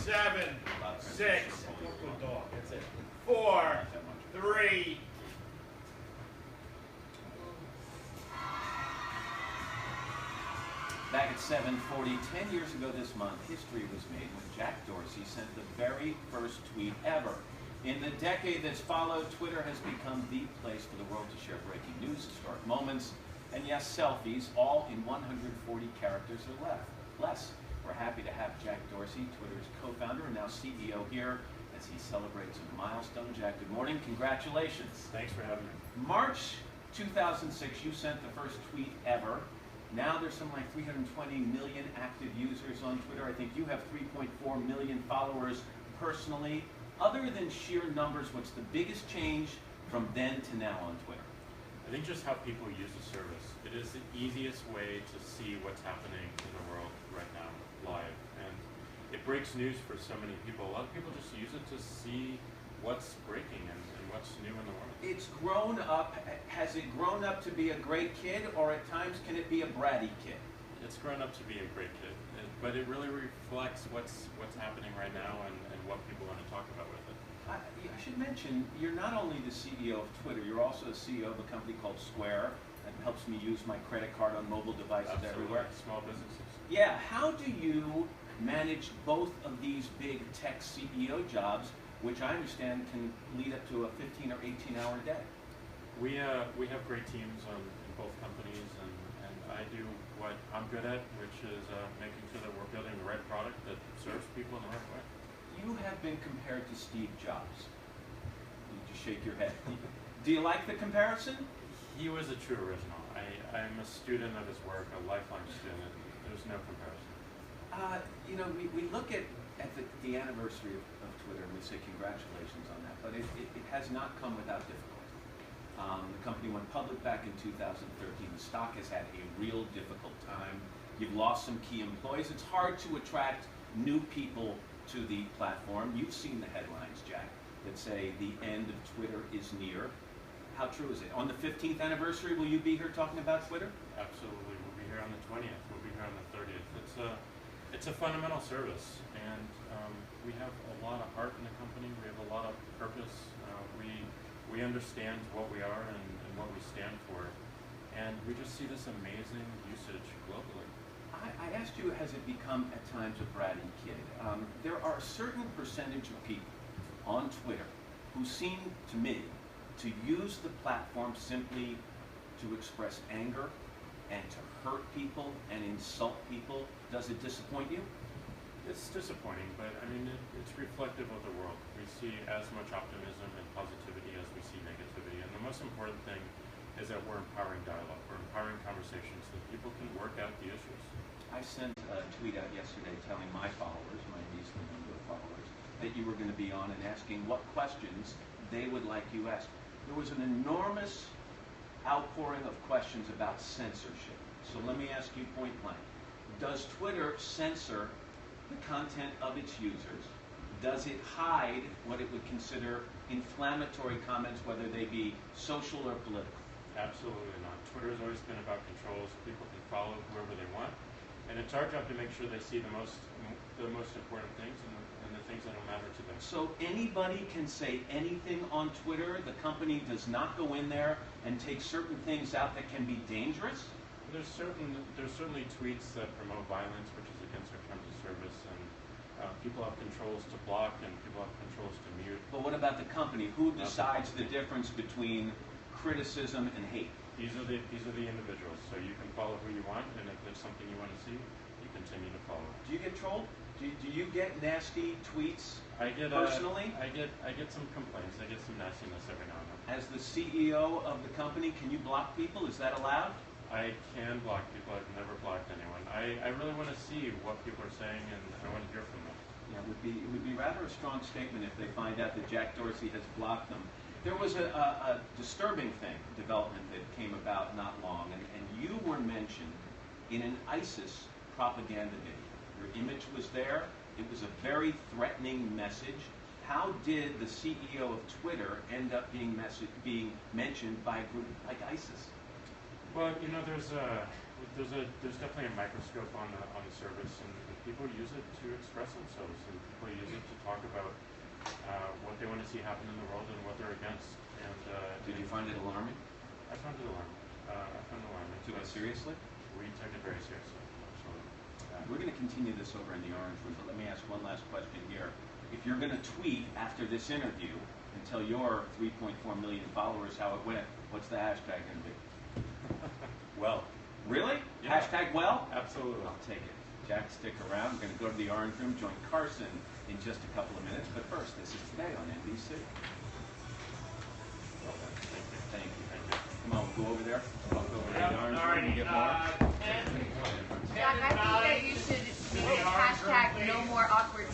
7, 6, 4, 3. Back at 7:40, 10 years ago this month, history was made when Jack Dorsey sent the very first tweet ever. In the decade that's followed, Twitter has become the place for the world to share breaking news, historic moments, and yes, selfies, all in 140 characters or less. We're happy to have Jack Dorsey, Twitter's co-founder and now CEO, here as he celebrates a milestone. Jack, good morning. Congratulations. Thanks for having me. March 2006, you sent the first tweet ever. Now there's something like 320 million active users on Twitter. I think you have 3.4 million followers personally. Other than sheer numbers, what's the biggest change from then to now on Twitter? I think just how people use the service. It is the easiest way to see what's happening in the world right now, live. And it breaks news for so many people. A lot of people just use it to see what's breaking and what's new in the world. It's grown up. Has it grown up to be a great kid, or at times can it be a bratty kid? It's grown up to be a great kid, but it really reflects what's happening right now and what people want to talk about with it. I should mention, you're not only the CEO of Twitter, you're also the CEO of a company called Square that helps me use my credit card on mobile devices. Absolutely. Everywhere. Small businesses. Yeah, how do you manage both of these big tech CEO jobs, which I understand can lead up to a 15 or 18-hour day? We have great teams in both companies, and I do what I'm good at, which is making sure that we're building the right product that serves people in the right way. You have been compared to Steve Jobs. You just shake your head. Do you like the comparison? He was a true original. I'm a student of his work, a lifelong student. There's no comparison. You know, we look at the anniversary of Twitter and we say congratulations on that, but it has not come without difficulty. The company went public back in 2013. The stock has had a real difficult time. You've lost some key employees. It's hard to attract new people to the platform. You've seen the headlines, Jack, that say the end of Twitter is near. How true is it? On the 15th anniversary, will you be here talking about Twitter? Absolutely. We'll be here on the 20th. We'll be here on the 30th. It's a fundamental service, and we have a lot of heart in the company. We have a lot of purpose. We understand what we are and what we stand for, and we just see this amazing usage globally. I asked you, has it become at times a bratty kid? There are a certain percentage of people on Twitter who seem to me to use the platform simply to express anger and to hurt people and insult people. Does it disappoint you? It's disappointing, but I mean, it's reflective of the world. We see as much optimism and positivity as we see negativity, and the most important thing is that we're empowering dialogue, we're empowering conversations so that people can work out the issues. I sent a tweet out yesterday telling my followers, my measly number of followers, that you were going to be on and asking what questions they would like you asked. There was an enormous outpouring of questions about censorship. So let me ask you point blank. Does Twitter censor the content of its users? Does it hide what it would consider inflammatory comments, whether they be social or political? Absolutely not. Twitter has always been about controls. People can follow whoever they want, and it's our job to make sure they see the most important things and the things that will matter to them. So anybody can say anything on Twitter? The company does not go in there and take certain things out that can be dangerous? There's certainly tweets that promote violence, which is against our terms of service, and people have controls to block and people have controls to mute. But what about the company? Who decides the difference between criticism and hate? These are the individuals. So you can follow who you want, and if there's something you want to see, you continue to follow. Do you get trolled? Do you get nasty tweets personally? I get some complaints. I get some nastiness every now and then. As the CEO of the company, can you block people? Is that allowed? I can block people. I've never blocked anyone. I really want to see what people are saying, and I want to hear from them. Yeah, it would be rather a strong statement if they find out that Jack Dorsey has blocked them. There was a disturbing development that came about not long, and you were mentioned in an ISIS propaganda video. Your image was there. It was a very threatening message. How did the CEO of Twitter end up being mentioned by a group like ISIS? Well, you know, there's definitely a microscope on the service, and people use it to express themselves, and people use it to talk about what they want to see happen in the world and what they're against. And Did you find it alarming? I found it alarming. Took it seriously? We took it very seriously. Absolutely. We're going to continue this over in the orange room, but let me ask one last question here. If you're going to tweet after this interview and tell your 3.4 million followers how it went, what's the hashtag going to be? Well. Really? Yeah. Hashtag well? Absolutely. I'll take it. Jack, stick around. We're going to go to the orange room, join Carson in just a couple of minutes. But first, this is Today on NBC. Well done. Thank you. Thank you. Thank you. Come on, we'll go over there. Walk over to the orange room Alrighty, and get more. Jack, I think that you should make it hashtag no more awkward